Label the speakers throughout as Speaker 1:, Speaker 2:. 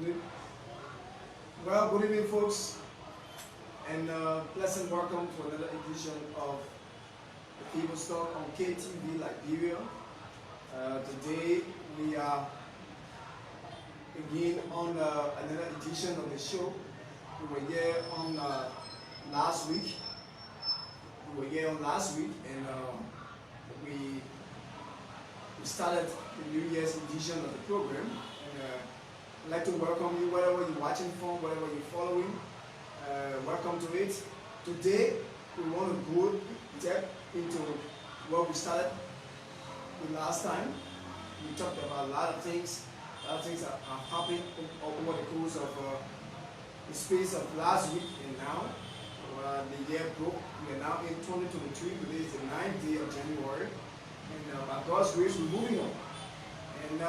Speaker 1: evening. Well, good evening, folks, and pleasant welcome to another edition of the People's Talk on KaeTv Liberia. Today we are again on another edition of the show. We were here on last week. And we started the New Year's edition of the program. And I'd like to welcome you wherever you're watching from, wherever you're following. Welcome to it. Today we want to go deep into what we started the last time. We talked about a lot of things. A lot of things that are happening over the course of the space of last week and now. The year broke. We are now in 2023. Today is the 9th day of January. And by God's grace, we're moving on. And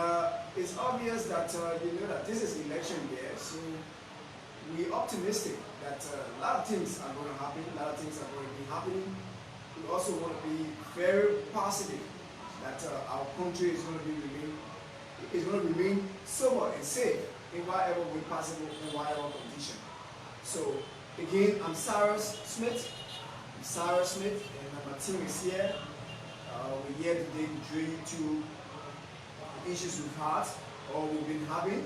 Speaker 1: it's obvious that you know that this is election year, so we're optimistic that a lot of things are going to happen. A lot of things are going to be happening. We also want to be very positive that our country is going to remain sober and safe in whatever way possible in whatever condition. So again, I'm Cyrus Smith. And my team is here. We're here today to drill you to the issues we've had or we've been having,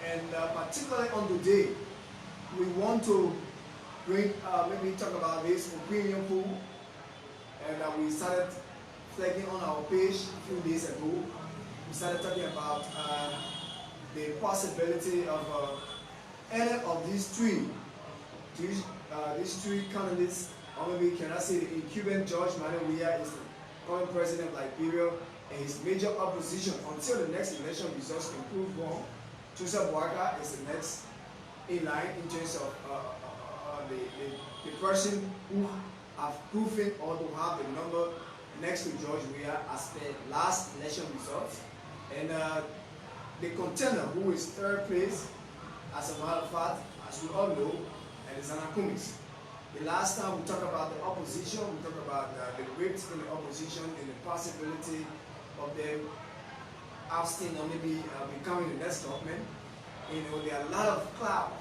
Speaker 1: and particularly on today, we want to bring maybe talk about this opinion poll, and we started flagging on our page a few days ago. We started talking about the possibility of any of these three candidates, or maybe can I say the incumbent George Manuel is the current president of Liberia, and his major opposition until the next election results can prove wrong. Joseph Boaga is the next in line in terms of the person who have proven or to have the number next to George Weah as the last election results. And the contender who is third place, as a matter of fact, as we all know, and is Anakumis. The last time we talked about the opposition, we talked about the rift in the opposition and the possibility of them ousting or maybe becoming the next government. You know, there are a lot of clouds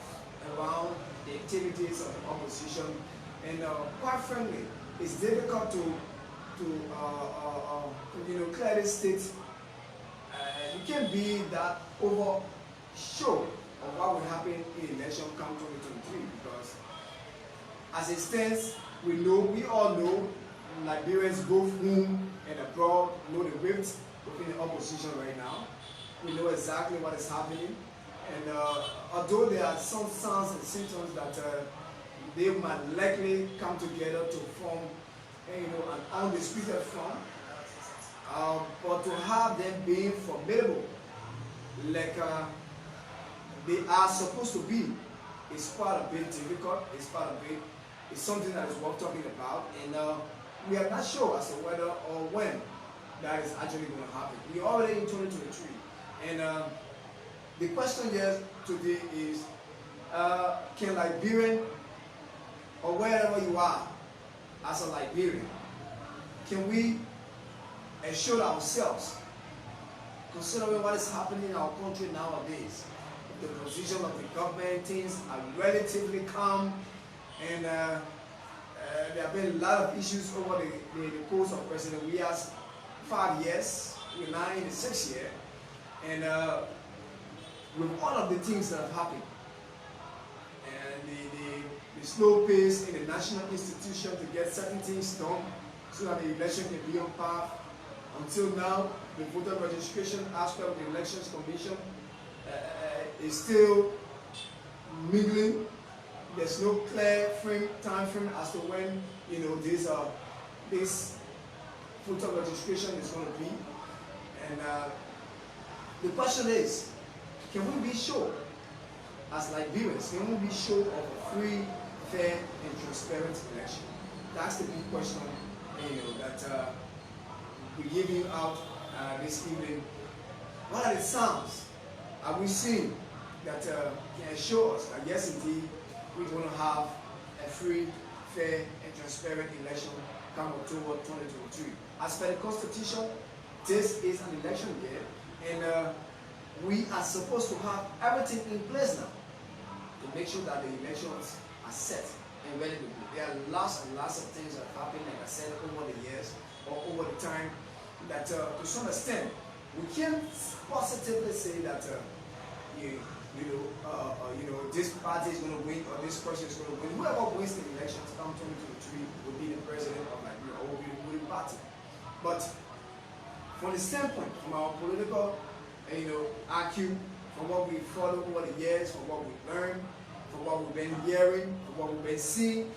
Speaker 1: around the activities of the opposition, and quite frankly, it's difficult to clearly state. You can't be that over sure of what will happen in the election come 2023, because as it stands, we all know, Liberians both home and abroad know the rift within the opposition right now. We know exactly what is happening, and although there are some signs and symptoms that they might likely come together to form, an undisputed front, but to have them being formidable like they are supposed to be is quite a bit difficult. It's something that is worth talking about, and we are not sure as to whether or when that is actually going to happen. We are already in 2023, and the question here today is, can Liberian, or wherever you are as a Liberian, can we assure ourselves, considering what is happening in our country nowadays, the position of the government, things are relatively calm, and there have been a lot of issues over the course of President Weah's 5 years. We're now in the 6th year, and with all of the things that have happened, and the slow pace in the national institution to get certain things done so that the election can be on path. Until now, the voter registration aspect of the Elections Commission is still mingling. There's no clear time frame as to when this voter registration is going to be. And the question is, can we be sure as Liberians? Can we be sure of a free, fair, and transparent election? That's the big question. That we're giving out this evening. What are the signs are we seeing that can assure us that yes, indeed, we're going to have a free, fair, and transparent election come October 2023. As per the Constitution, this is an election year, and we are supposed to have everything in place now to make sure that the elections are set and ready to go. There are lots and lots of things that happen, like I said, over the years or over the time, that to some extent we can't positively say that this party is going to win or this person is going to win. Whoever wins the elections come 2023 will be the president of Liberia or will be the ruling party. But from the standpoint, from our political IQ, from what we follow over the years, from what we learned, from what we've been hearing, from what we've been seeing,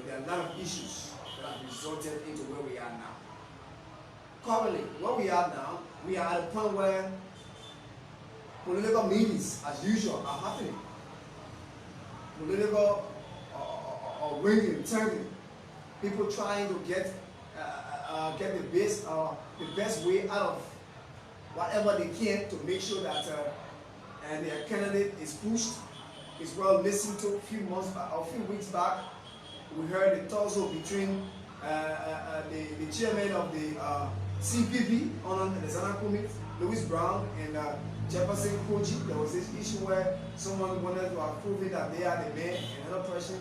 Speaker 1: there are a lot of issues that have resulted into where we are now. Currently, where we are now, we are at a point where political meetings, as usual, are happening. Political ringing, turning, people trying to get the best way out of whatever they can to make sure that their candidate is pushed, is well listened to. A few weeks back, we heard the tussle between the chairman of the CPP on the Zanakumi, Louis Brown, and Jefferson Koji. There was this issue where someone wanted to approve it that they are the man, and another person,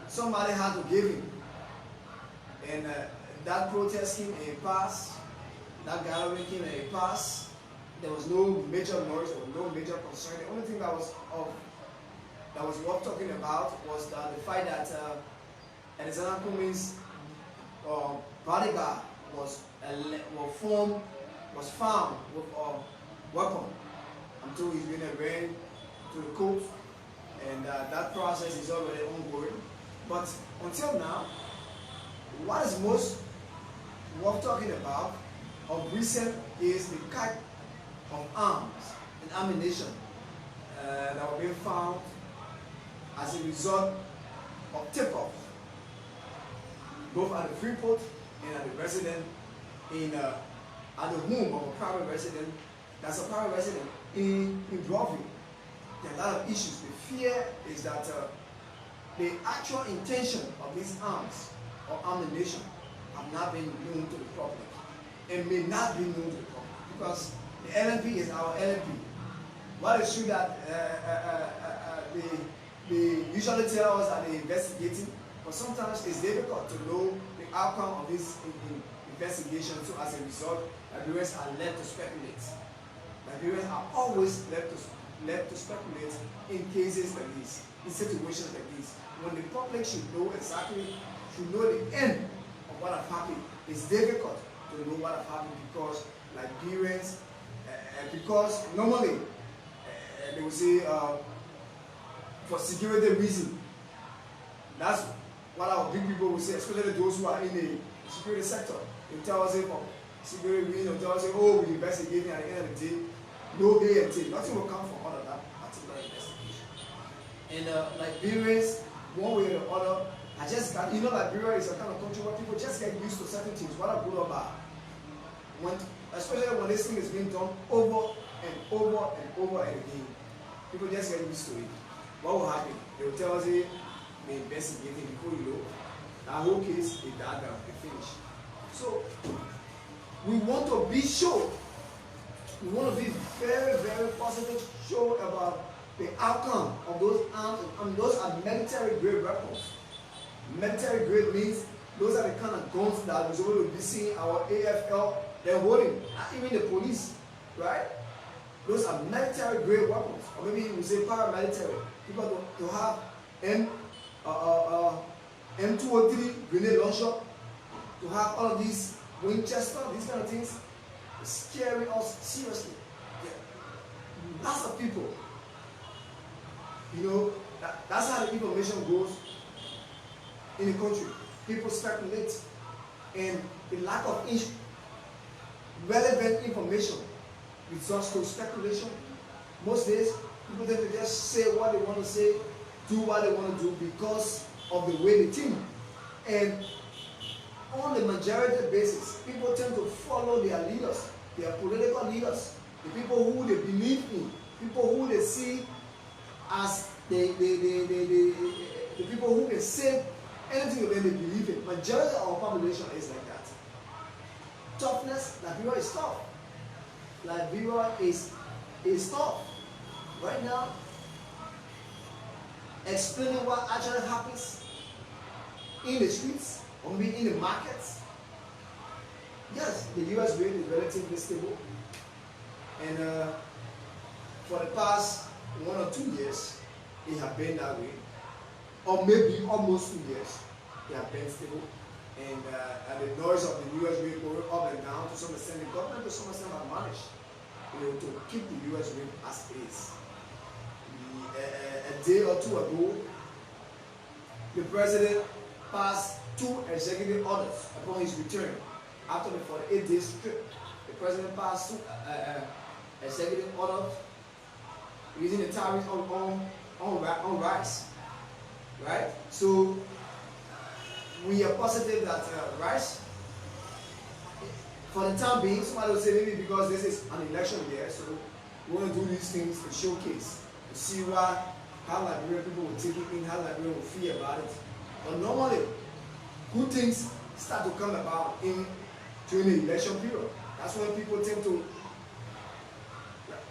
Speaker 1: somebody had to give him. And that protest came a pass, that gathering came a pass. There was no major noise or no major concern. The only thing that was worth talking about was the fact that Alexander Kumi's bodyguard was found with a weapon. I'm told he's been arraigned to the court, and that process is already ongoing. But until now, what is most worth talking about of recent is the kind of arms and ammunition that were being found as a result of tip-offs, both at the Freeport and at the resident at the home of a private resident. That's a private resident in Broadview. There are a lot of issues. The fear is that the actual intention of these arms or ammunition have not been known to the public and may not be known to the public, because the LNP is our LNP. What is true that they usually tell us that they're investigating, but sometimes it's difficult to know the outcome of this investigation. So as a result, Liberians are led to speculate. Liberians are always led to speculate in cases like this, in situations like this. When the public should know the end of what has happened. It's difficult to know what has happened because Liberians, because normally they will say for security reason. That's what our big people will say, especially those who are in the security sector. They tell us for security reason, they tell us, oh, we're investigating at the end of the day. No day. Nothing will come from all of that particular investigation. And Liberians, one way or the other, Liberia is a kind of country where people just get used to certain things, whether good or bad. Especially when this thing is being done over and over and over again, people just get used to it. What will happen? They will tell us, they're investigating before you know. That whole case is that they finish. So we want to be sure. We want to be very, very positive, sure about the outcome of those arms. And those are military grade weapons. Military grade means those are the kind of guns that we're supposed to be seeing our AFL, they're holding, not even the police, right? Those are military grade weapons. Or maybe we say paramilitary. People to have M203 grenade launcher, to have all of these Winchester, these kind of things, scaring us seriously. Yeah. Lots of people, that's how the information goes in the country. People speculate, and the lack of relevant information results to speculation. Most days, people tend to just say what they want to say, do what they want to do because of the way they think. And on the majority basis, people tend to follow their leaders, their political leaders, the people who they believe in, people who they see as the people who can say anything that they believe in. Majority of our population is like that. Toughness, Liberia is tough. Liberia is is tough. Right now, explaining what actually happens in the streets or maybe in the markets. Yes, the US rate is relatively stable, and for the past 1 or 2 years, it has been that way, or maybe almost 2 years, it has been stable. And the noise of the US rate going up and down, to some extent, the government to some extent have managed, to keep the US rate as it is. A day or two ago, the president passed 2 executive orders upon his return. After the 48-day trip, the president passed 2 executive orders raising the tariffs on rice. Right? So we are positive that rice, for the time being, somebody will say maybe because this is an election year, so we want to do these things to showcase, to see how Liberian people will take it in, how Liberian will feel about it. But normally, good things start to come about during the election period. That's when people tend to,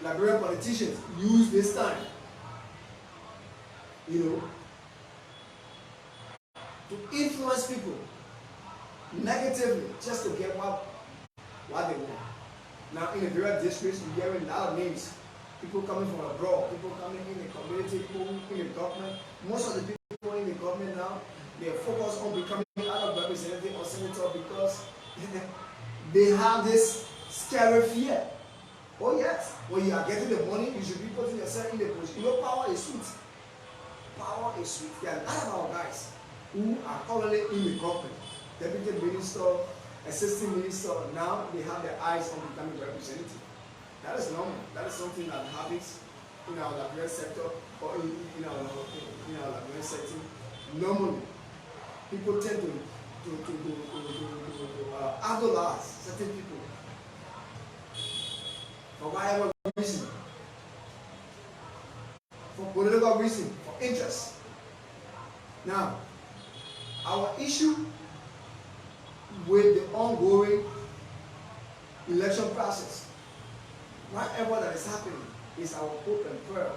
Speaker 1: Liberian politicians use this time, to influence people negatively just to get what they want. Now in the various districts, you're hearing a lot of names. People coming from abroad, people coming in the community, people in the government. Most of the people in the government now, they are focused on becoming either representative or senator because they have this scary fear. Oh yes, when you are getting the money, you should be putting yourself in the position. Power is sweet. Power is sweet. There are a lot of our guys who are currently in the government, deputy minister, assistant minister. Now they have their eyes on becoming representative. That is normal. That is something that happens in our Liberian sector or in our Liberian setting. Normally, people tend to idolize certain people for whatever reason, for political reason, for interest. Now, our issue with the ongoing election process, whatever that is happening, is our hope and prayer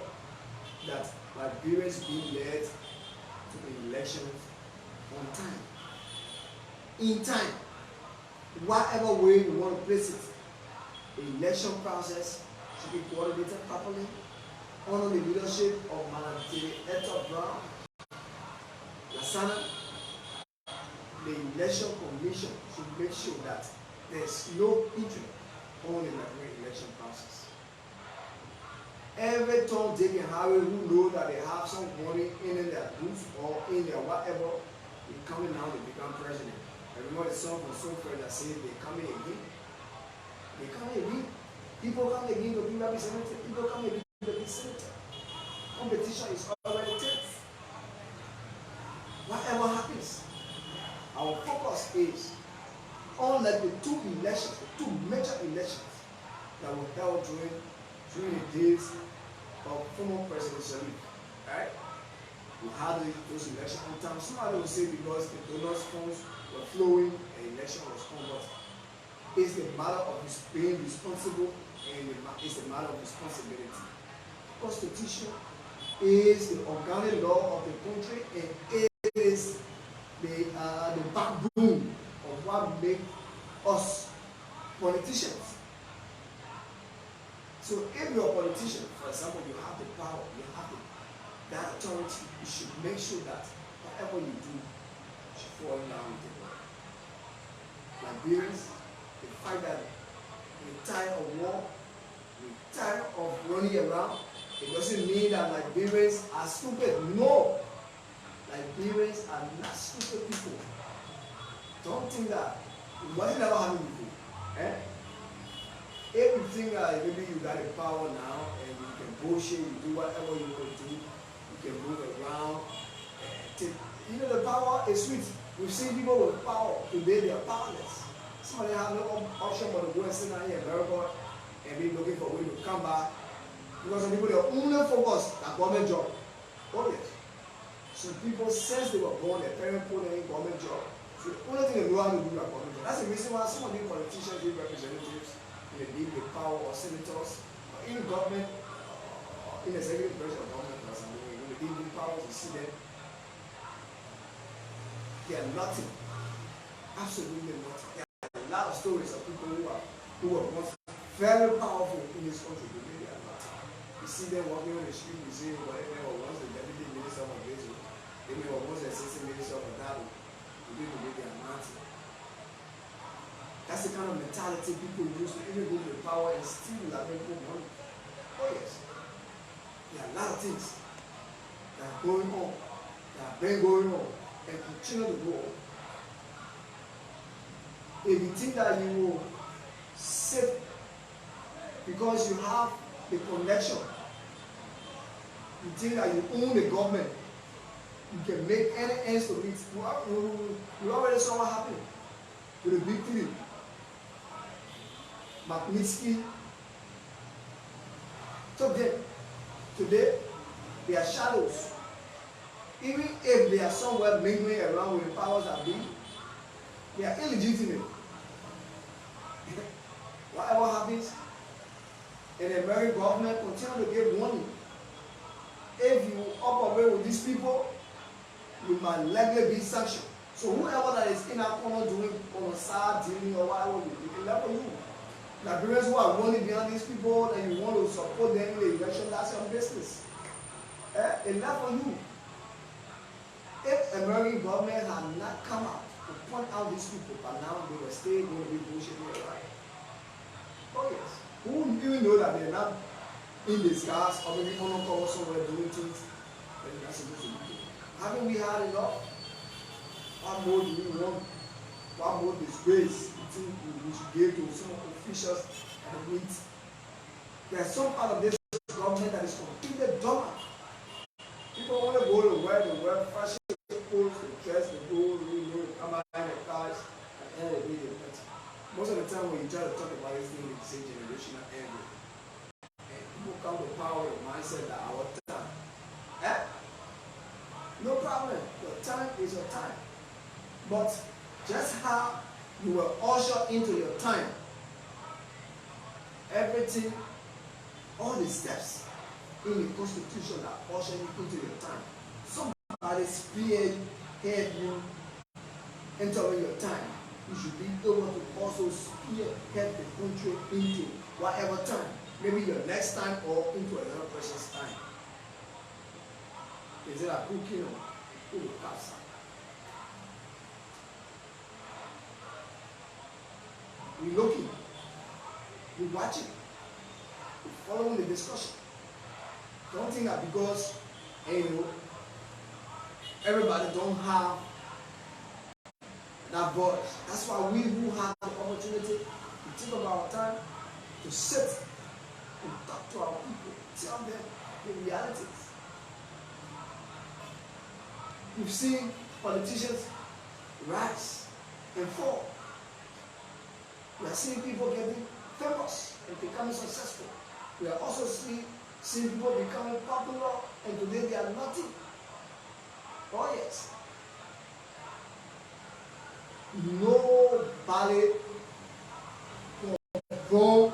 Speaker 1: that Liberians be led to the elections on time, in time, whatever way we want to place it. The election process should be coordinated properly under the leadership of Madam Edward Brown Lasana. The election commission should make sure that there's no injury on the election process. Every Tom, Dick, and Harry who know that they have some money in their booth or in their whatever, they coming now to become president. I remember the song from Soulfare that says they coming again. They come again. People come again to be representative. People come again to be senator. Competition is already tense. Whatever happens, our focus is on like the 2 elections, the 2 major elections that were held during the days of former President Sharif. Right? We had those elections on time. Somebody will say because the donors' funds were flowing, the election was on, but it's the matter of being responsible, and it's the matter of responsibility. The Constitution is the organic law of the country, and it is the backbone of what makes us politicians. So if you're a politician, for example, you have the power, you have that authority, you should make sure that whatever you do should fall down with the law. Liberians, the fact that we're tired of war, we're tired of running around, it doesn't mean that Liberians are stupid. No! Liberians are not stupid people. Don't think that. It wasn't ever happened before. If you think that maybe you got the power now and you can bullshit, you do whatever you want to do, you can move around. The power is sweet. We've seen people with power, today they are powerless. Somebody have no option but to go and sit down here in America and be looking for a way to come back. Because some people they are only focused on government job. Oh yes. Some people since they were born, their parents put them in government job. So the only thing they know how to do is government job. That's the reason why some of these politicians, these representatives, they be the power or senators or in government, in executive branch of government, when they give power, you see them, they are nothing, absolutely nothing. There are a lot of stories of people who were once very powerful in this country, but they are nothing. You see them walking on the street, you see whatever, or once the deputy minister of this, they may almost assistant minister of that, they are nothing. That's the kind of mentality people use to even go to the power and steal that people money. Oh yes. There are a lot of things that are going on, that have been going on, and continue to go on. If you think that you will sit because you have the connection, you think that you own the government, you can make any ends to meet. You already saw what happened with the big three. Magnitsky took them. Today, they are shadows. Even if they are somewhere mingling around with the powers that be, they are illegitimate. Whatever happens, and the American government continue to give money. If you operate with these people, you might likely be sanctioned. So whoever that is in that corner doing on the side dealing or whatever, you can level you. Liberians who are running behind these people and you want to support them in the election, that's your business. It left for you. If American government had not come out to point out these people, but now they were still going to be bullshitting around. Oh yes. Who even know that they're not in disguise or maybe undercover somewhere doing things that they're not supposed to be doing? Haven't we had enough? What more do we want? What more disgrace you think we should give to some officials and meet? There's some part of this government that is completely dormant. People want to go to where they wear fashion clothes, they dress, they go, they come out in the cars, and at the end of the day, they better. Most of the time when you try to talk about this thing, they say generational anger. And people come to power with the mindset that our time. No problem. Your time is your time. But just how you were ushered into your time, everything, all the steps in the constitution that usher you into your time. Somebody spearhead you entering your time. You should be able to also spearhead the country into whatever time. Maybe your next time or into another person's time. Is it a cooking or who will pass? We're looking, we're watching, we're following the discussion. Don't think that because everybody don't have that voice. That's why we who have the opportunity to take up our time to sit and talk to our people, tell them the realities. We've seen politicians rise and fall. We are seeing people getting famous and becoming successful. We are also seeing people becoming popular and today they are nothing. Oh yes. Nobody can go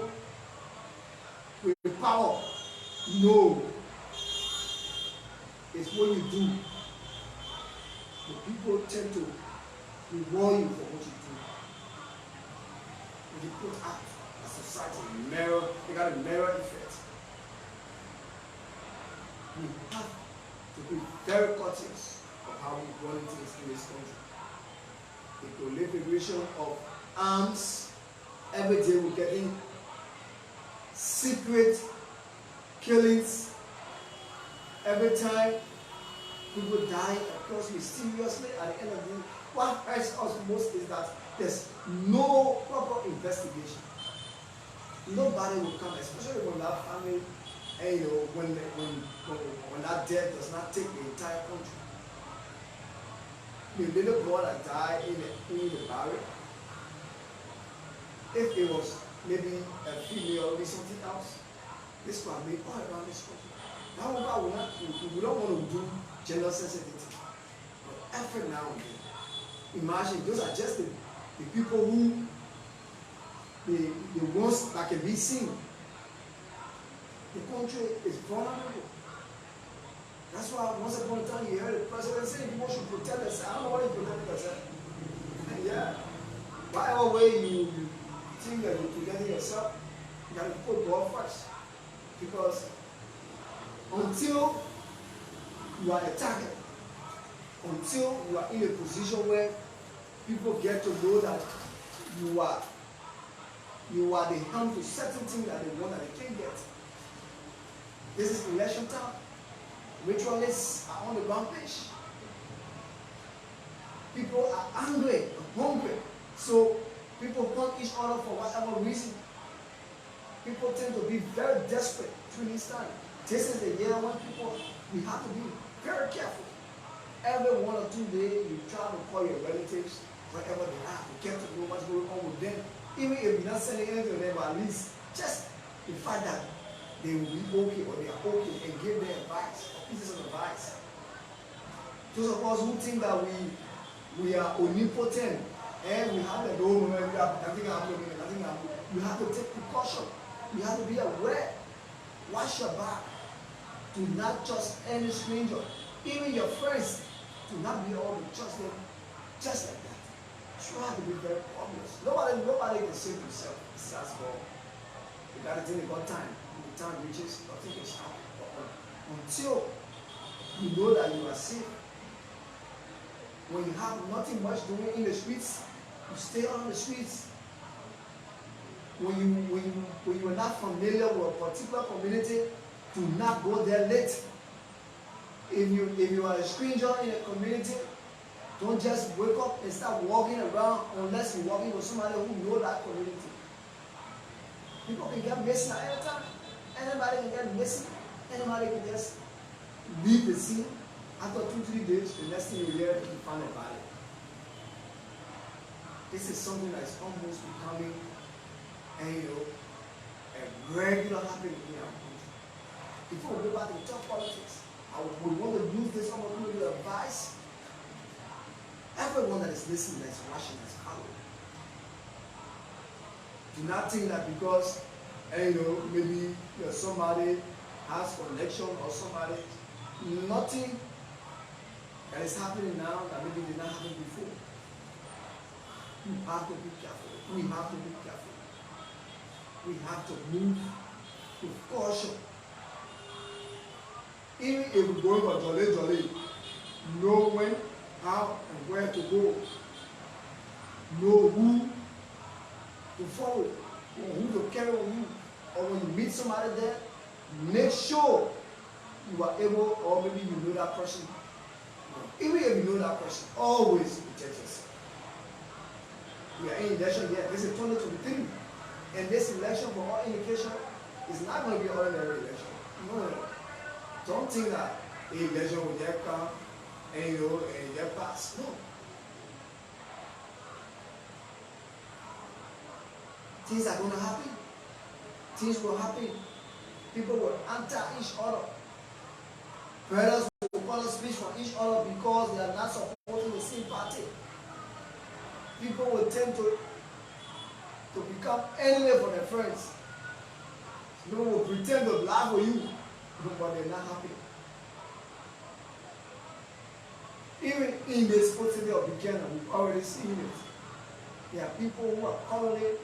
Speaker 1: with power. No. It's what you do. The people tend to reward you for what you do. When you put out a society, mirror, they got a mirror effect. We have to be very cautious of how we run things in this country. The proliferation of arms, every day we're getting secret killings. Every time people die across mysteriously at the end of the day. What hurts us most is that there's no proper investigation. Nobody will come, especially when that family, and when that death does not take the entire country. The little boy that died in the barrier, if it was maybe a female or something else, this would have been all around this country. However, we don't want to do gender sensitivity. But every now and then, imagine those are just the people who, the ones that can be seen. the country is vulnerable. That's why once upon a time you heard the president saying people should protect themselves. I don't know what you protect themselves. Yeah. Whatever way you think that you're protecting yourself, you got to put God first. Because until you are a target, until you are in a position where people get to know that you are the helm to certain things that they want that they can't get. This is election time. Ritualists are on the rampage. People are angry, hungry. So people hunt each other for whatever reason. People tend to be very desperate during this time. This is the year when we have to be very careful. Every 1 or 2 days, you try to call your relatives, wherever they are, to get to know what's going on with them. Even if you're not sending anything to them, but at least just the fact that they will be okay or they are okay, and give them advice, or pieces of advice. Those of us who think that we are omnipotent and we have the door, nothing happening, you have to take precaution. You have to be aware. Watch your back. Do not trust any stranger. Even your friends, do not be able to trust them just like that. You have to be very obvious. Nobody can save himself besides God. You got to think about time. When the time reaches, nothing can stop. Until you know that you are safe. When you have nothing much doing in the streets, you stay on the streets. When you are not familiar with a particular community, do not go there late. If you are a stranger in a community, don't just wake up and start walking around unless you're walking with somebody who knows that community. People can get missing at any time. Anybody can get missing. Anybody can just leave the scene. After 2-3 days, the next thing you hear, you find a body. This is something that is almost becoming a regular happening in our country. Before we go back to talk politics, we want to use this opportunity to advise everyone that is listening, that is watching, that is following. Do not think that because maybe somebody has connection or somebody, nothing that is happening now that maybe did not happen before. We have to be careful. We have to be careful. We have to move with caution. Even if we're going for jolly, know when, how, and where to go. Know who to follow, or who to carry on you. Or when you meet somebody there, make sure you are able, or maybe you know that person. Even if you know that person, always protect yourself. We are in election yet. This is 2023. And this election, for all indication, is not going to be an ordinary election. No. Don't think that the election will just come and just pass. No. Things are going to happen. Things will happen. People will enter each other. Brothers will call a speech for each other because they are not supporting the same party. People will tend to become enemy for their friends. People will pretend to laugh for you, but they're not happy. Even in this city of Buchanan, we've already seen it. There are people who are currently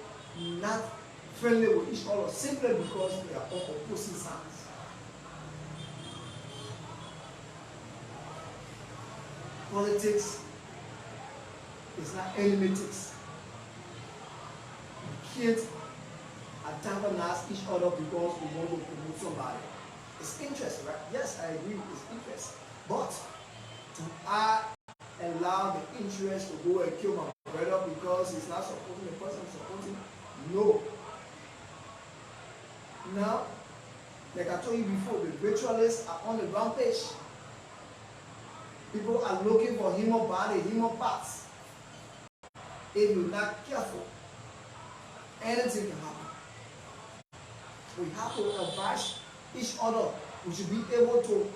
Speaker 1: not friendly with each other simply because they are on opposing sides. Politics is not enmity. We can't antagonize each other because we want to promote somebody. It's interest, right? Yes, I agree, it's interest. But do I allow the interest to go and kill my brother because he's not supporting the person I'm supporting? No. Now, like I told you before, the ritualists are on the rampage. People are looking for human body, human parts. If you're not careful, anything can happen. We have to advise each other. We should be able to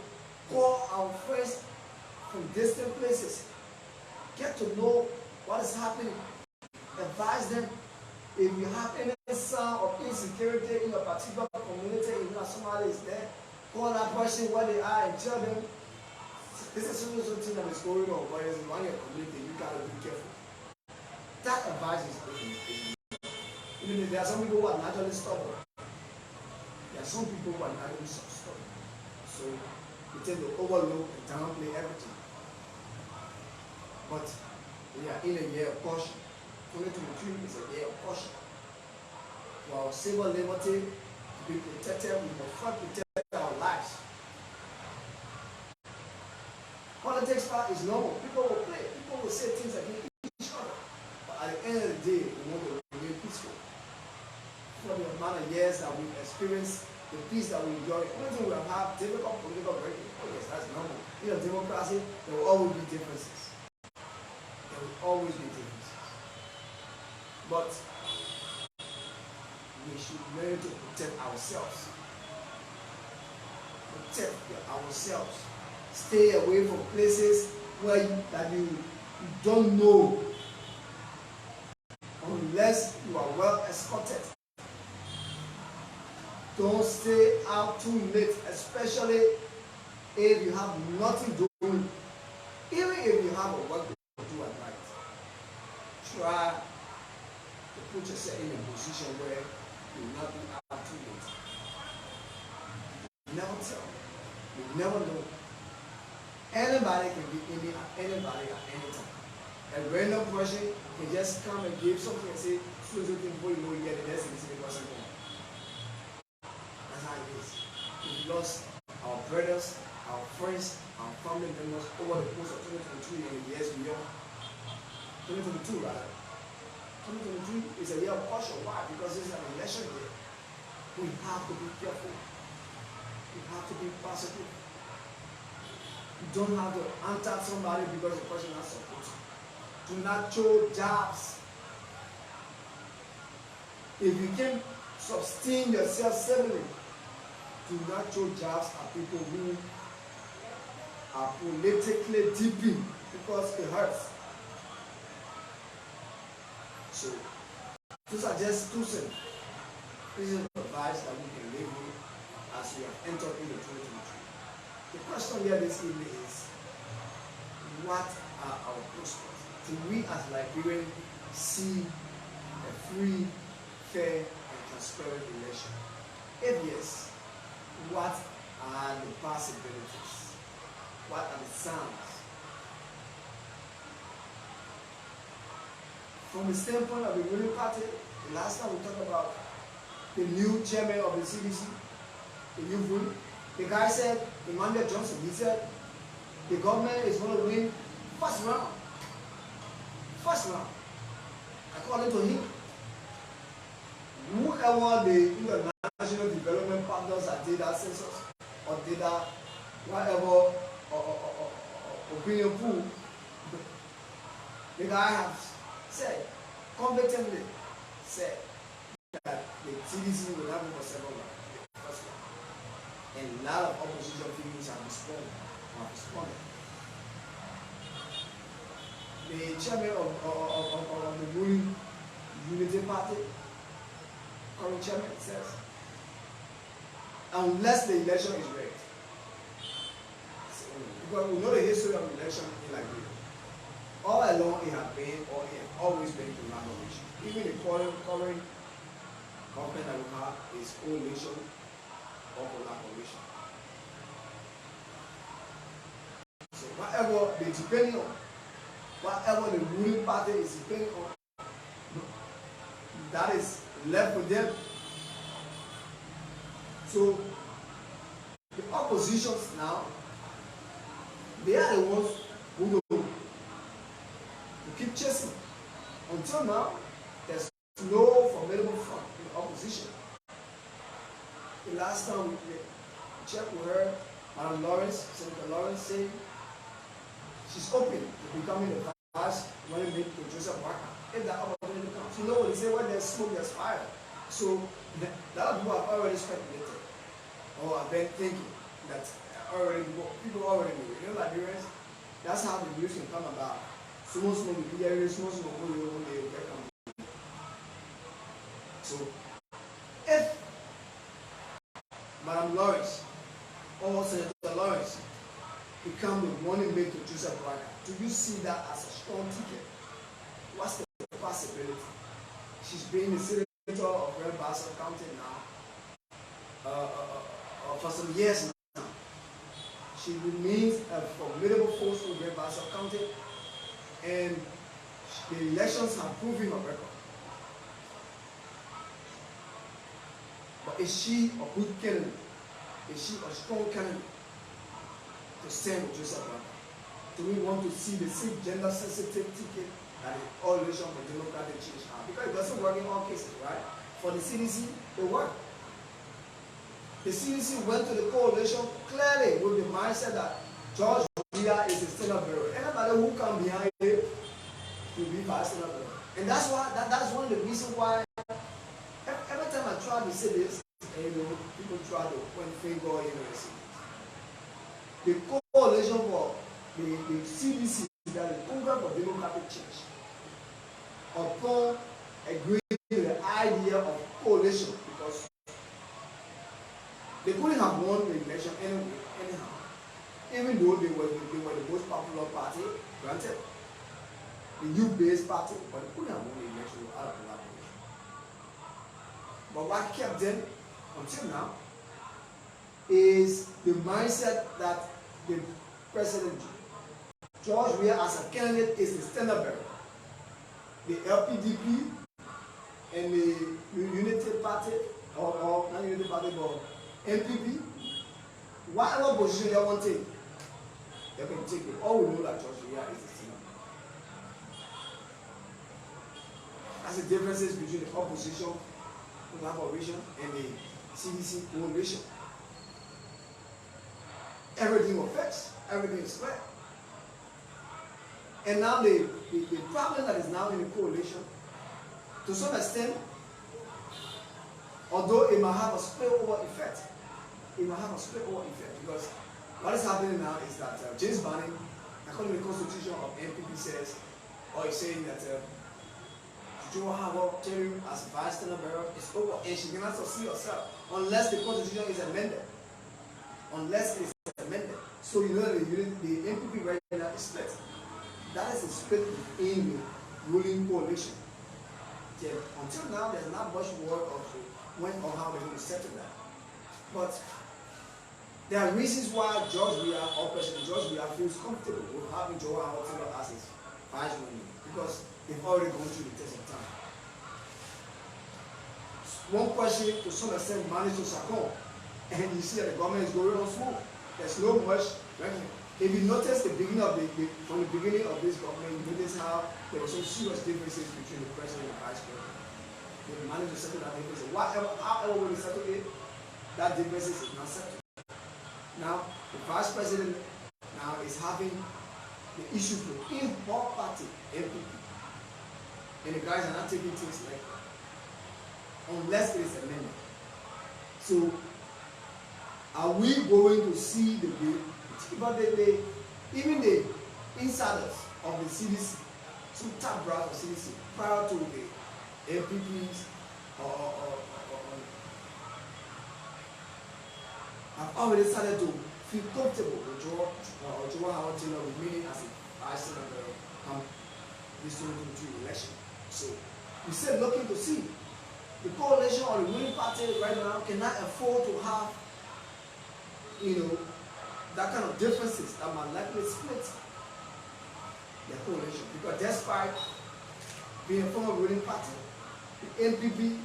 Speaker 1: call our friends from distant places, get to know what is happening, advise them. If you have any sign of insecurity in a particular community, if you have somebody somebody is there, call that person where they are and tell them this is so thing that is going on, but it's one your community, you gotta be careful. That advice is even if there are some people who are naturally stubborn. There are some people who are naturally stubborn. So we tend to overlook and downplay everything. But we are in a year of caution. 2023 is a year of caution. For our civil liberty to be protected, we must first protect our lives. Politics part is normal. People will play. People will say things against each other. But at the end of the day, we want to remain peaceful. For the amount of years that we've experienced, the peace that we enjoy, only thing we have had difficult political breaking. Oh yes, that's normal. In a democracy, there will always be differences. There will always be differences. But we should learn to protect ourselves. Protect ourselves. Stay away from places where you don't know, unless you are well escorted. Don't stay out too late, especially if you have nothing doing. Even if you have a work to do at night, try to put yourself in a position where you will not be out too late. You never tell. You never know. Anybody can be anybody at any time. A random person can just come and give something and say, so before you know you get the next thing, the person gone. That's how it is. We've lost our brothers, our friends, our family members over the course of 2023 and the years beyond. 2022 rather. 2023 is a year of caution. Why? Because it's an election year. We have to be careful. We have to be positive. You don't have to answer somebody because the person has support. Do not show jobs. If you can sustain yourself civilly, do not show jobs at people who are politically deeping because it hurts. So, these are just two things. This is advice that we can live with as we have entered into 2023. The question here this evening is, what are our prospects? Do we as Liberians see a free, fair, and transparent election? If yes, what are the possibilities? What are the signs? From the standpoint of the ruling party, the last time we talked about the new chairman of the CDC, the new ruling, the guy said, Emmanuel Johnson, he said, the government is going to win first round. First round. According to him, whoever the national development partners that did that census or did that whatever opinion pool, the guy has said, competently said that the CDC will have for several rounds. And a lot of opposition figures have responded. The chairman of the ruling Unity Party, current chairman, says, unless the election is rigged, because we know the history of the election in Liberia. All along it has been, or it has always been collaboration. Even the current government that we have is coalition or collaboration. So whatever they depend on, whatever the ruling party is depending on, that is left with them. So the oppositions now, they are the ones who go to keep chasing. Until now, there's no formidable front in the opposition. The last time we checked with her, Madam Lawrence, Senator Lawrence, saying she's open to becoming the vice running mate to Joseph Barker if that opportunity comes. You know what they say, when there's smoke, there's fire. So a lot of people have already speculated or have been thinking that people already know. You know, Liberians, that's how the news can come about. So most of the areas, most of the people they will get come. So if Madam Lawrence or Senator Lawrence become the running mate to Joseph Braga, do you see that as a strong ticket? What's the possibility? She's been the senator of Red Basel County now for some years now. She remains a formidable force in Red Basel County, and the elections have proven her record. But is she a good candidate? Is she a strong candidate to stand with Joseph Braga? Do we want to see the same gender sensitive ticket that the coalition for democratic change have? Because it doesn't work in all cases, right? For the CDC, it worked. The CDC went to the coalition clearly with the mindset that George Weah is a standard bearer. Anybody who comes behind him will be by a standard bearer. And that's why that's one of the reasons why every time I try to say this, people try to point finger in the coalition for the CDC, that is Congress for Democratic Change, upon agreeing to the idea of coalition, because they couldn't have won the election anyhow, even though they were the most popular party, granted, the youth-based party, but they couldn't have won the election without a collaboration. But what kept them until now is the mindset that the President George Weah as a candidate is the standard bearer. The LPDP and the Unity Party, or not Unity Party, but NPP, whatever position they want to take, they can take it. All we know that George Weah is the standard bearer. That's the differences between the opposition collaboration and the CDC coalition. Everything will fix, everything is clear. And now the problem that is now in the coalition, to some extent, although it might have a spillover effect, because what is happening now is that James Banning, according to the constitution of NPP, says, or is saying that Joe Howard term as vice standard bearer is over, and she cannot succeed herself unless the constitution is amended. So you know the NPP right now is split. That is a split in the ruling coalition. Yeah, until now, there's not much word of when or how they're going to settle that. But there are reasons why George Weah or President George Weah feels comfortable with having Joe Howard as his vice nominee, because they've already gone through the test of time. One question to some extent managed to succumb, and you see that the government is going on smooth. There's no much reckoning. If you notice from the beginning of this government, you notice how there were some serious differences between the president and the vice president. They managed to settle that difference. However we settle it, that difference is not settled. Now, the vice president now is having the issues with his whole party, NPP. And the guys are not taking things like that, unless it is amended. So, are we going to see the bill? But even the insiders of the CDC, some top brass of CDC, prior to the MPPs have already started to feel comfortable with Joe Howard Taylor remaining as a vice senator come this 2022 election. So we said looking to see the coalition or the ruling party right now cannot afford to have, that kind of differences that might likely split the coalition. Because despite being a former ruling party, the NPP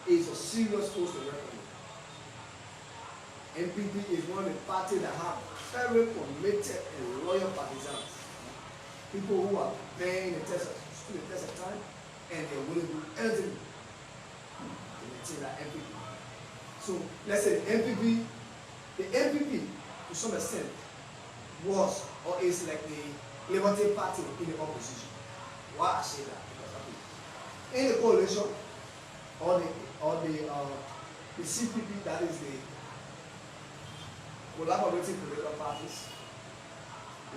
Speaker 1: is a serious force to reckon with. NPP is one of the parties that have very committed and loyal partisans. People who are paying the test of time, and they're willing to do anything to maintain that NPP. So let's say the NPP to some extent was or is like the Liberty Party in the opposition. Why I say that? Because in the coalition or the CPP, that is the collaborative political parties,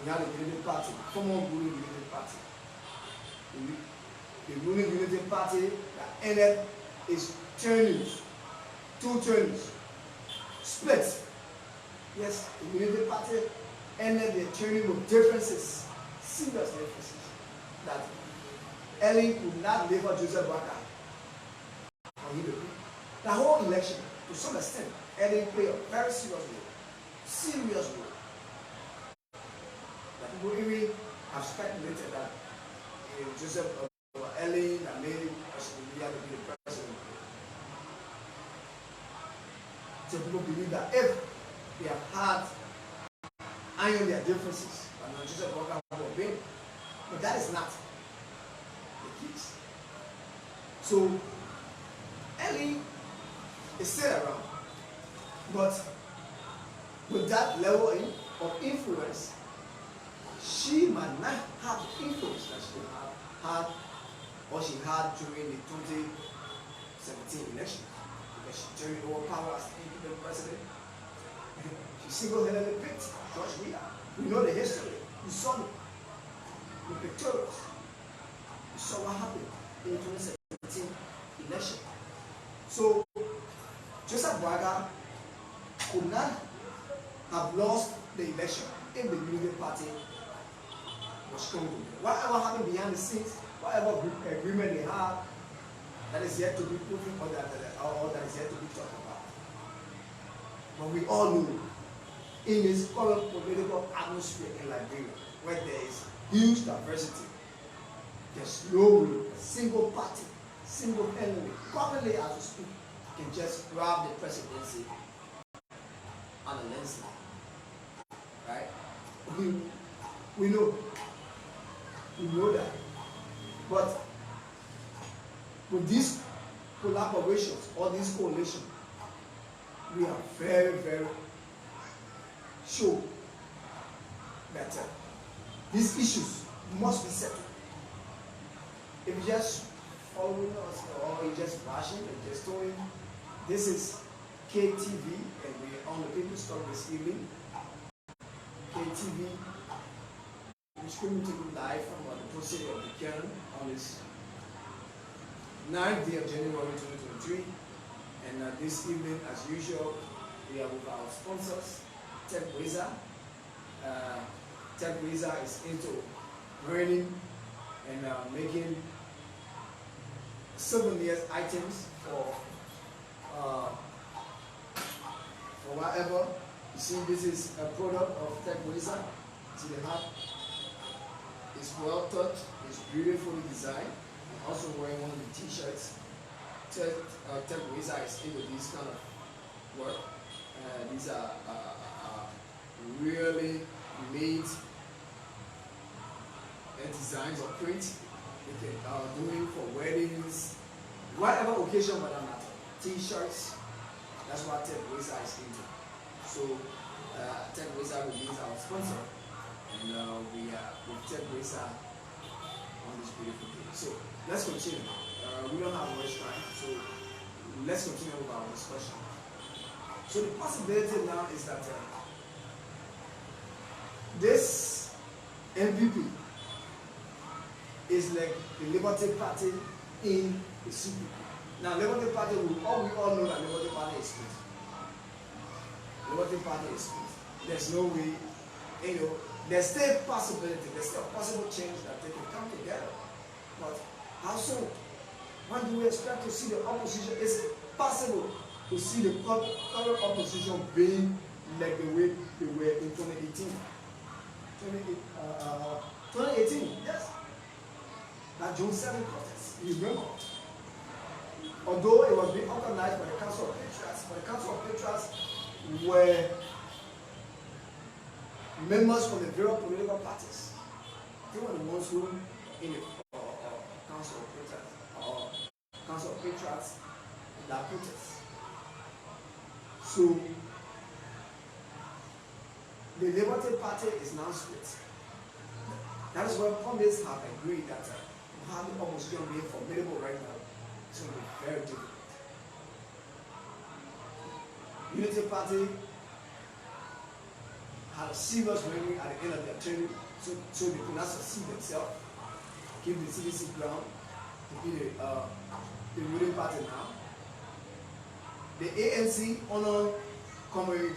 Speaker 1: we have the Unity Party, former ruling Unity Party. The ruling Unity Party that ended its terms, 2 terms, split. Yes, the Unity Party ended the training with differences, serious differences, that Ellen could not deliver Joseph Waka on Hidden. The whole election, to some extent, Ellen played a very serious role. Serious role. That people even have speculated that Joseph Ellen and Mary William to be the president. So people believe that if they have had iron their differences, and Joseph Walker would have been, but that is not the case. So Ellie is still around, but with that level of influence, she might not have the influence that she had or she had during the 2017 election, because she turned over power as the independent president. She single-handedly picked George Weah. We know the history. We saw it. The pictorials. We saw what happened in the 2017 election. So Joseph Braga could not have lost the election if the Unity Party was strong. Whatever happened behind the scenes, whatever agreement they have, that is yet to be proven or that is yet to be talked about. But we all know, in this current political atmosphere in Liberia, where there is huge diversity, there's no way a single party, single-handedly, currently as we speak, can just grab the presidency on a landslide. Right? We know. We know that. But with these collaborations or this coalition, we are very, very sure that these issues must be settled. If you just following us or you're just watching and just doing, this is KaeTv, and we're on the People's Story this evening. KaeTv, we're streaming to you live from the Post City of the Cairn on this 9th day of January 2023. And this evening, as usual, we are with our sponsors, TechWizard. TechWizard is into learning and making souvenirs items for whatever. You see, this is a product of TechWizard. See the hat? It's well touched. It's beautifully designed. I'm also wearing one of the t-shirts. TechWizard is into this kind of work. These are really made designs or print doing for weddings, whatever occasion for that matter. T-shirts, that's what TechWizard is into. So TechWizard remains our sponsor, and we are with TechWizard on this beautiful day. So let's continue. We don't have much time, so let's continue with our discussion. So the possibility now is that this MVP is like the Liberty Party in the CPP. Now, Liberty Party, we all know that Liberty Party is split. Liberty Party is split. There's no way, there's still a possibility, there's still a possible change that they can come together. But how soon? When do we expect to see the opposition? Is it possible to see the current opposition being like the way they were in 2018? 2018, yes. That June 7 protest, you remember? Although it was being organized by the Council of Patriots, but the Council of Patriots were members from the various political parties. They were the ones who, in the Council of Patriots, or Council of Patriots, that protest. So, the Liberty Party is now split. That is why pundits have agreed that how the opposition being formidable right now is going to be very difficult. Unity Party had a serious warning at the end of their training, so they could not succeed themselves, keep the CDC ground to be the ruling party now. The ANC, under Comrade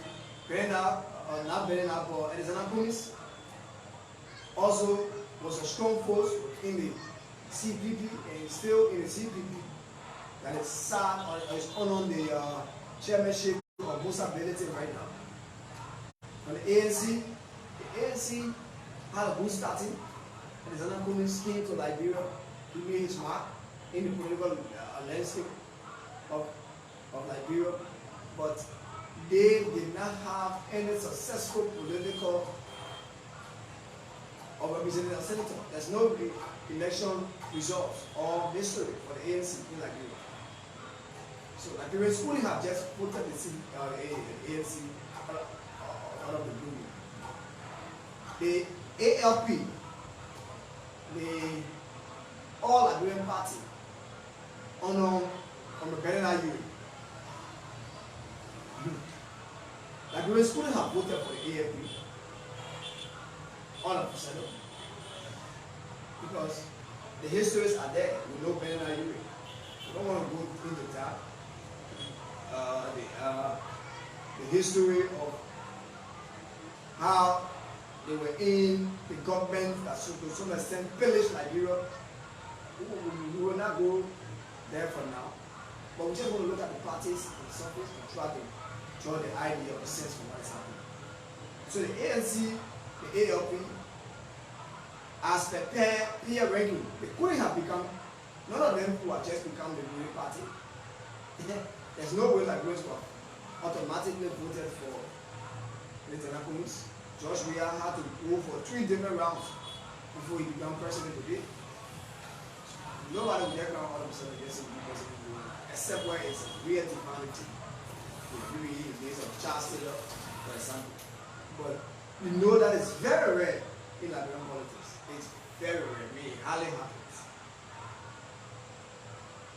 Speaker 1: Bernard, not Bernard, but Elizanakunis, also was a strong force in the CPP and still in the CPP that is sat or is on the chairmanship of Musa Belete right now. On the ANC had a good starting. Elizanakunis came to Liberia to make his mark in the political landscape of Liberia, but they did not have any successful political or representative senator. There's no election results or history for the ANC in Liberia. So Liberians only have just voted the ANC out of the blue. The ALP, the All Liberian Party, on the Bernard Yuri. Liberians couldn't have voted for the ALP all of a sudden because the histories are there. We know Bernard Yuri. We don't want to go into that. The history of how they were in the government that to some extent pillaged Liberia. We will not go there for now, but we just want to look at the parties on the surface and try to draw the idea of the sense from what is happening. So the ANC, the ALP, as per peer ranking, they couldn't have become, none of them who have just become the ruling party. There's no way Liberians were automatically voted for Lieutenant Kunis. George Weah had to go for 3 different rounds before he became president today. Nobody will get around all of a sudden gets him president, except where it's a real divinity. Maybe in the days of Charles Taylor, for example. But you know that it's very rare in Liberian politics. It's very rare. I mean, it hardly happens.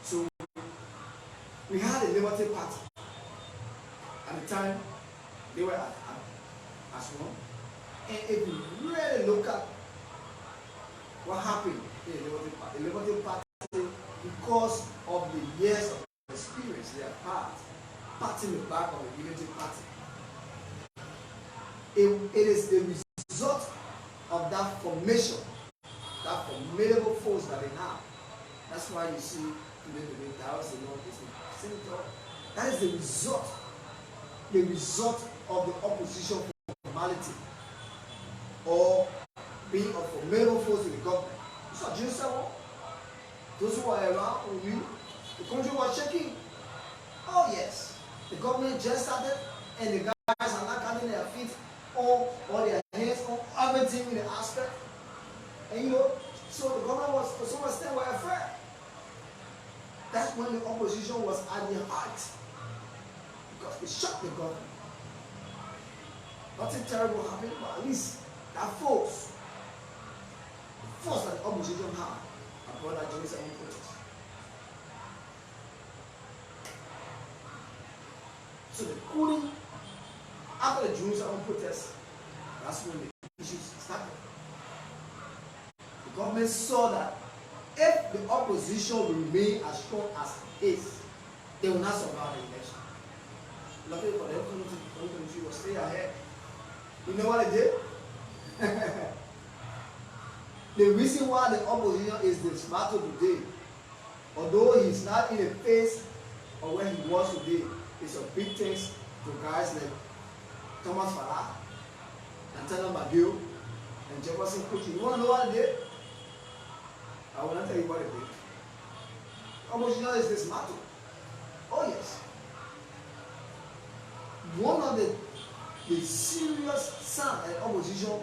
Speaker 1: So we had a Liberty Party. At the time, they were as one. And if you really look at what happened in the Liberty Party, because of the years of experience they have had, patting the back of the Unity Party, it is the result of that formation, that formidable force that they have. That's why you see today that was the senator. That is the result of the opposition formality or being a formidable force in the government. You saw Jerusalem, those who were around with you, the country was shaking. Oh yes, the government just started and the guys are not cutting their feet or their hands on everything in the aspect. And you know, so the government was to some extent were afraid. That's when the opposition was at their height. Because it shocked the government. Nothing terrible happened, but at least that force that the opposition had, brought that Jerusalem protest. So the cooling after the Jerusalem protest, that's when the issues started. The government saw that if the opposition will remain as strong as it is, they will not survive the election. Luckily for them, 2023 will stay ahead. You know what they did? The reason why the opposition is dismantled today, although he's not in the phase of where he was today, is a big thanks to guys like Thomas Farah, Antonio McGill, and Jefferson Kuchi. You want to know what they did? I will not tell you what they did. Opposition is dismantled. Oh yes. One of the serious signs that opposition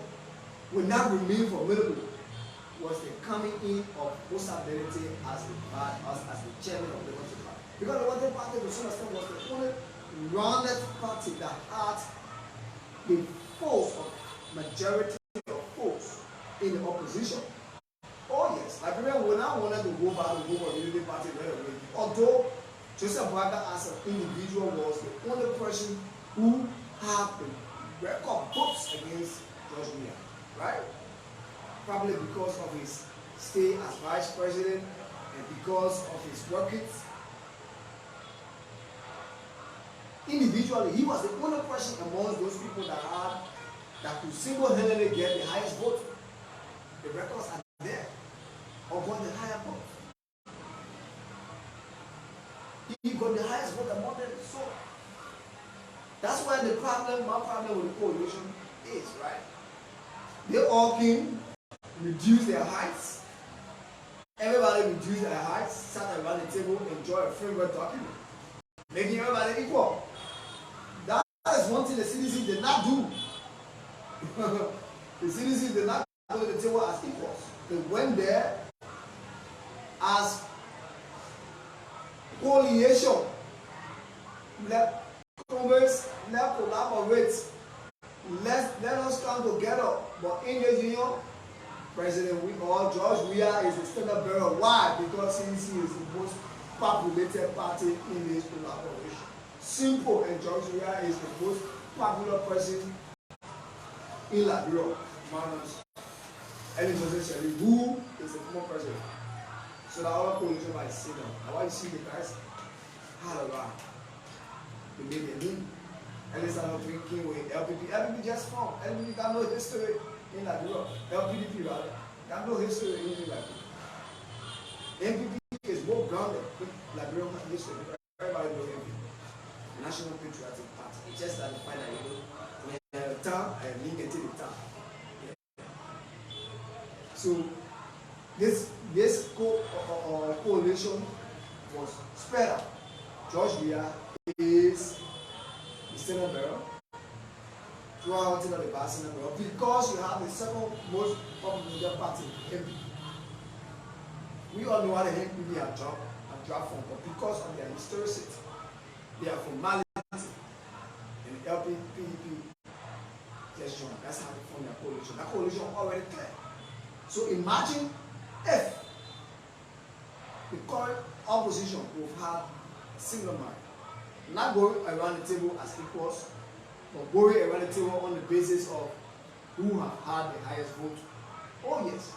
Speaker 1: will not remain formidable was the coming in of Musa Belete as the chairman of the Liberty Party. Because the Liberty Party to some extent was the only rounded party that had the force of majority of force in the opposition. Oh yes, Liberia will not want to go back to the Unity Party right away. Although Joseph Boaga as an individual was the only person who had the record books against George Weah, right? Probably because of his stay as vice president and because of his workings individually, he was the only person amongst those people that could single-handedly get the highest vote. The records are there of got the higher vote. He got the highest vote among them. So that's why my problem with the coalition is, right? They all came, reduce their heights. Everybody reduced their heights, sat around the table, enjoy a framework document, making everybody equal. That is one thing the CDC did not do. The CDC did not go to the table as equals. They went there as coalition. Let Congress, let collaborate. Let us come together. But in the union, President George Weah is the standard bearer. Why? Because CDC is the most populated party in this collaboration. Simple, and George Weah is the most popular person in Liberia. Minus Ellen Johnson, who is the former president. So that our coalition might sit down. And why you see the guys had around. They made their name. And they started drinking with LPP. LPP just formed. LPP got no history in Liberia. LPDP rather. Got no history in Liberia. MPP is more grounded with Liberian history. Everybody knows MPP. National Patriotic Party. It's just that the final town and link it to the town. So this coalition was spread out. George Weah is the Senate bearer. Throughout the vice Senate bearer, because you have the second most popular party, MPP. We all know how the MPP are dropped from, but because of their historicity, their formality, and the LPDP just joined. That's how they formed their coalition. That coalition already clear. So imagine if the current opposition will have a single mind, not going around the table as equals, but going around the table on the basis of who have had the highest vote. Oh yes.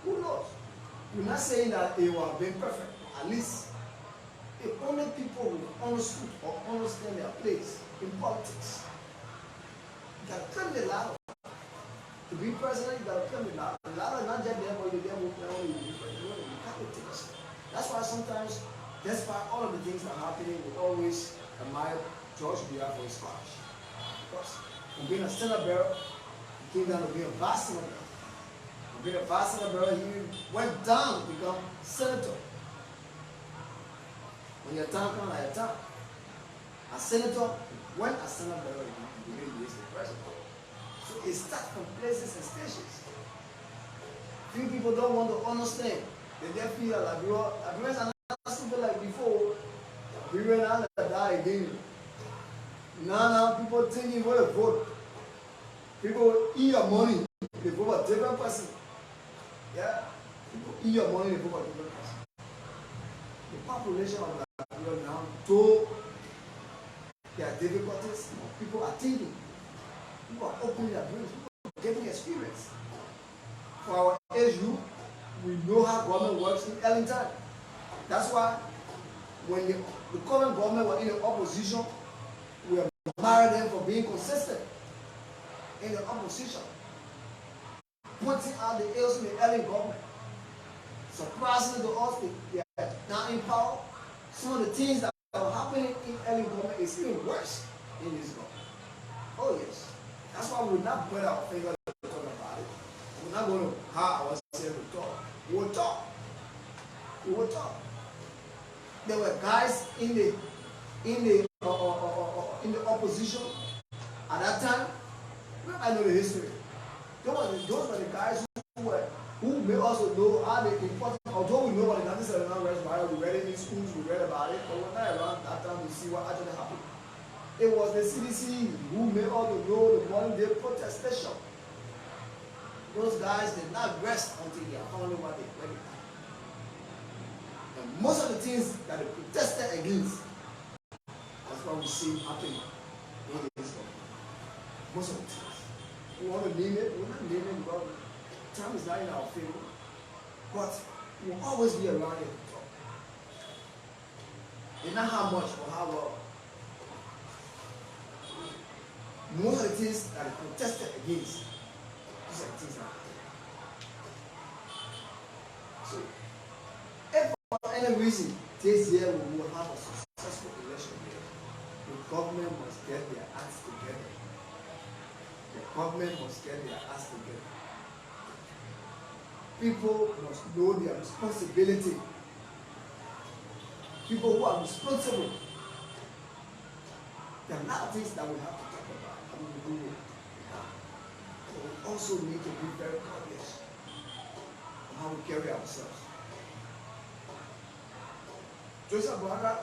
Speaker 1: Who knows? We're not saying that it will have been perfect. At least if only people who understood or understand their place in politics. You can claim the ladder. To be president, you gotta claim the ladder. The ladder is not just there, but you're there with you can't take it. That's why sometimes, despite all of the things that are happening, we always admire George Weah for his courage. Because from being a Senate bearer, he came down to being a vice Senate bearer. From being a vice Senate bearer, he went down to become senator. When your time comes, like your time. A senator, when a Senate bearer, you really is the president. So it starts from places and stations. Few people don't want to understand. They feel like Liberians are not stupid like before. Liberians are not die again. Now people thinking what a vote. People eat your money, they vote for a different person. Yeah? People eat your money, they vote for a different person. The population of Liberia now, though there are difficulties, people are thinking. People are opening their brains, people are getting experience. For our age group, we know how government works in early time. That's why when the current government was in the opposition, we admire them for being consistent in the opposition, pointing out the ills in the early government. Surprisingly to us, they are now in power. Some of the things that are happening in early government is even worse in this government. Oh yes. That's why we're not put our finger to talk about it. We're not going to hire ourselves to talk. We will talk. We will talk. There were guys in the opposition at that time. I know the history. Those were the guys who may also know how the important. Although we know what the 1979 Red Fire, we read it in schools, we read about it, but we're not around that time to see what actually happened. It was the CDC who made all the know the modern day protestation. Those guys did not rest until they found out what they read. And most of the things that they protested against, that's what we see happening in this world. Most of the things. We want to name it, we're not naming it because time is not in our favor. But we'll always be around it to talk. It's not how much or how well. most of the things that they protested against, these are the things that so if for any reason this year we will have a successful election here, the government must get their acts together. The government must get their acts together. People must know their responsibility. People who are responsible. There are a lot of things that we have to talk about. How we do it. But we also need to be very cautious on how we carry ourselves. Joseph Boaga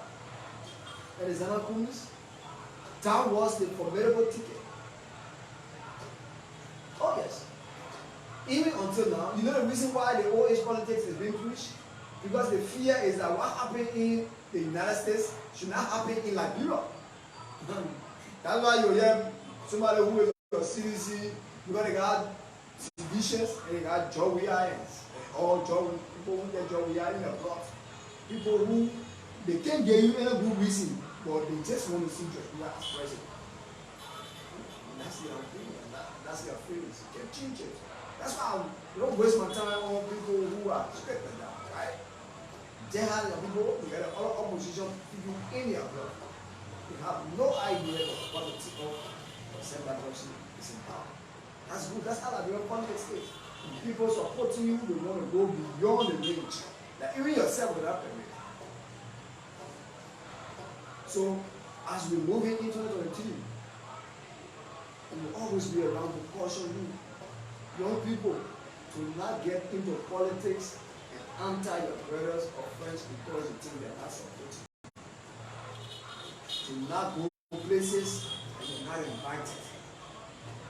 Speaker 1: and his Zana Kumis, that was the formidable ticket. Oh yes. Even until now, you know the reason why the old age politics is being pushed? Because the fear is that what happened in the United States should not happen in Liberia. That's why you hear somebody who is a CDC, because they got divisions and they got job reirons, all job people who get job reirons in the blood. People who they can't get you any good reason, but they just want to see Joshua as president. And that's their opinion, that's their feelings. You can change it. That's why I don't waste my time on people who are straight like that, right? They have the people, they got all opposition people in their blood. They have no idea of what the tip of that person is in power. That's good. That's how Liberian politics is. When people supporting you, they want to go beyond the range. That even yourself will happen. So, as we move into 2023, we will always be around to caution you, young people, to not get into politics and anti your brothers or friends because you think they're not supporting. To not go places and you're not invited.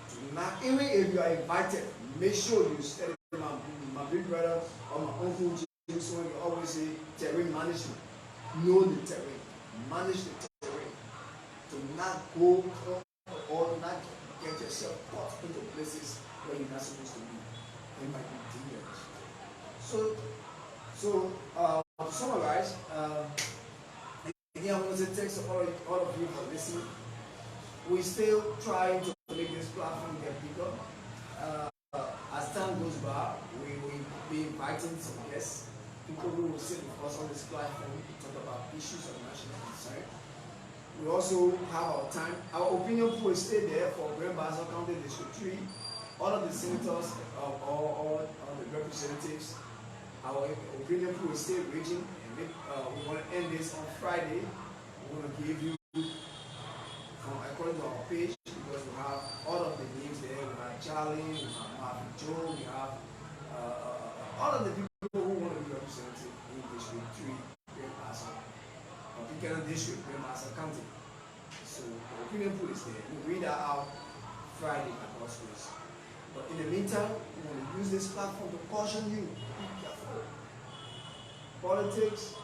Speaker 1: To not, even if you are invited, make sure you study my big brother or my uncle James when you always say terrain management. Know the terrain. Manage the terrain. To not go or not get yourself caught into places where you're not supposed to be. It might be dangerous. So to summarize, again, I want to say thanks to all of you for listening. We're still trying to make this platform get bigger. As time goes by, we will be inviting some guests, people who will sit with us on this platform to talk about issues of national concern. We also have our time. Our opinion pool is still there for Grand Baza County District 3. All of the senators, all the representatives, our opinion pool is still raging. And we want to end this on Friday. We want to give you, according to our page, because we have all of the names there. We have Charlie, we have Marvin Joe, we have all of the people who want to be represented in District 3, Grand Baza. Buchanan District, Grand Baza County. So the opinion pool is there. We'll read that out Friday at God's grace. But in the meantime, we want to use this platform to caution you. Be careful. Politics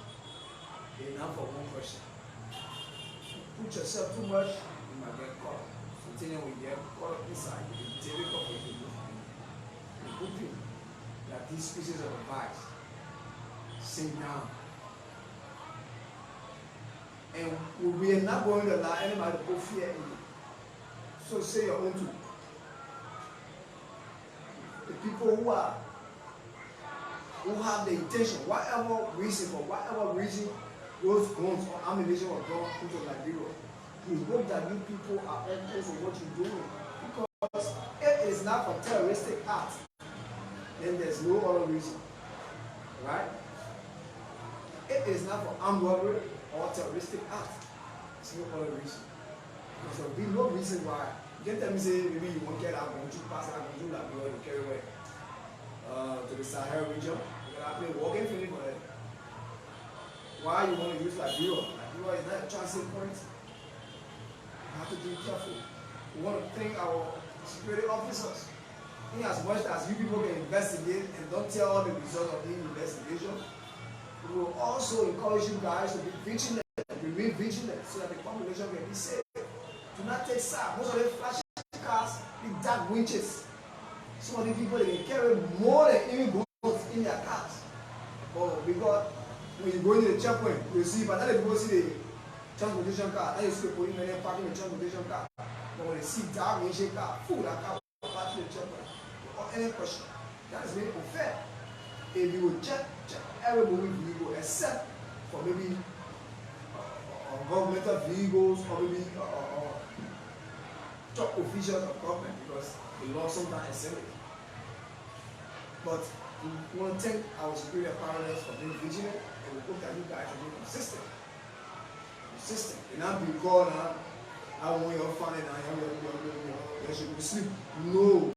Speaker 1: is not for one person. Put yourself too much, you might get caught. Continue with get caught inside. It's difficult for you to move. The good thing that these pieces of advice sink down. And we are not going to allow anybody to put fear in you. So say your own too. The people who have the intention, whatever reason, those guns or ammunition were gone into Liberia. We hope that you people are conscious of what you're doing. Because if it is not for terroristic acts, then there's no other reason. Right? If it is not for armed robbery or terroristic acts, there's no other reason. Because there will be no reason why. You can tell me, say, maybe you won't get out, going to pass out, going to Liberia, you carry away to the Sahel region. You're going to play walking feeling for it. Why you want to use Liberia? Liberia is not a transit point. You have to be careful. We want to thank our security officers. In as much as you people can investigate and don't tell all the results of the investigation, we will also encourage you guys to be vigilant, remain vigilant so that the population can be safe. Do not take sides. Most of the flashing cars, the dark winches. Some of the people, they can carry more than even guns in their cars. But because when you go into the checkpoint, you see, but then people see the transportation car, then you see the policemen parking the transportation car. But when they see dark, they shake out, food, I can't battery chopper, or any question. That is very unfair. If you will check every movie vehicle except for maybe governmental vehicles or maybe top officials of government, because the law sometimes exempt it. But we want to thank our superior parents for being vigilant, and we hope that you guys will be consistent. And not be called, I want your fun and you should be asleep. No.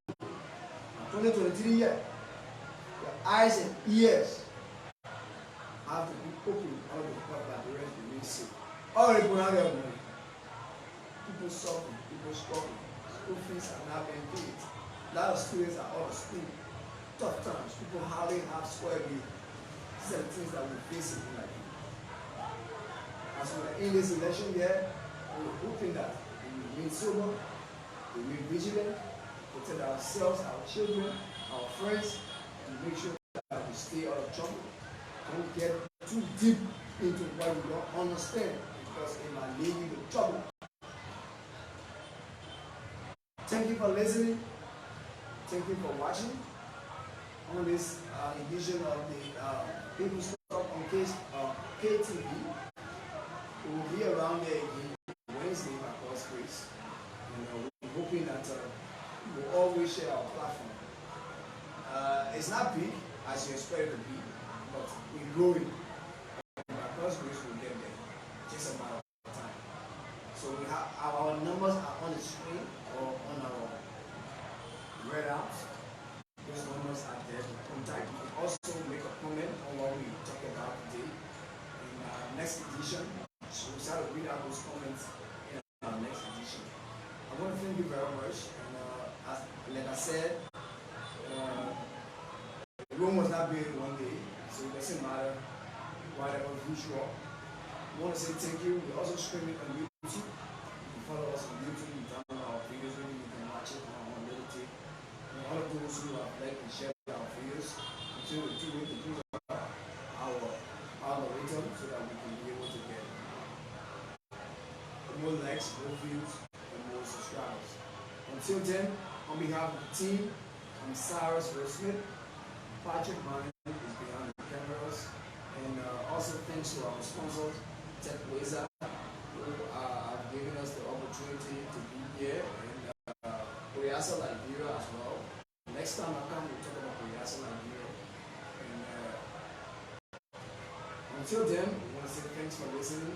Speaker 1: 2023 year, your eyes and ears have to be open all the part that the rest remain safe. All the people have their money. People suffering, people struggling. School fees are not being paid. A lot of students are out of school. Tough times. People hardly have square meal. These are the things that we face in life. As we are in this election year, we're hoping that we remain sober, we remain vigilant, protect ourselves, our children, our friends, and make sure that we stay out of trouble. Don't get too deep into what we don't understand, because it might lead you to trouble. Thank you for listening. Thank you for watching on this edition of the People's Talk on KaeTv. We will be around there again Wednesday by God's grace. And we're hoping that we will always share our platform. It's not big as you expect it to be, but we're growing. And by God's grace, we'll get there. Just a matter of time. So we have our numbers are on the screen or on our readouts. Those numbers are there to contact. You can also make a comment on what we talk about today in our next edition. So we'll start to read out those comments in our next edition. I want to thank you very much. And like I said, Rome was not built in one day, so it doesn't matter whatever visual. We want to say thank you. We're also streaming on YouTube. You can follow us on YouTube. You can download our videos. Maybe you can watch it on meditate. And all of those who have liked and shared our videos, until we do it, to our algorithm so that we can be able to get more likes, more views, and more subscribers. Until then, on behalf of the team, I'm Cyrus Smith. Patrick Mine is behind the cameras, and also thanks to our sponsors, TechWazer, who have given us the opportunity to be here, and Koreasa Liberia as well. Next time I come, we'll talk about Koreasa Liberia. And until then, we want to say thanks for listening.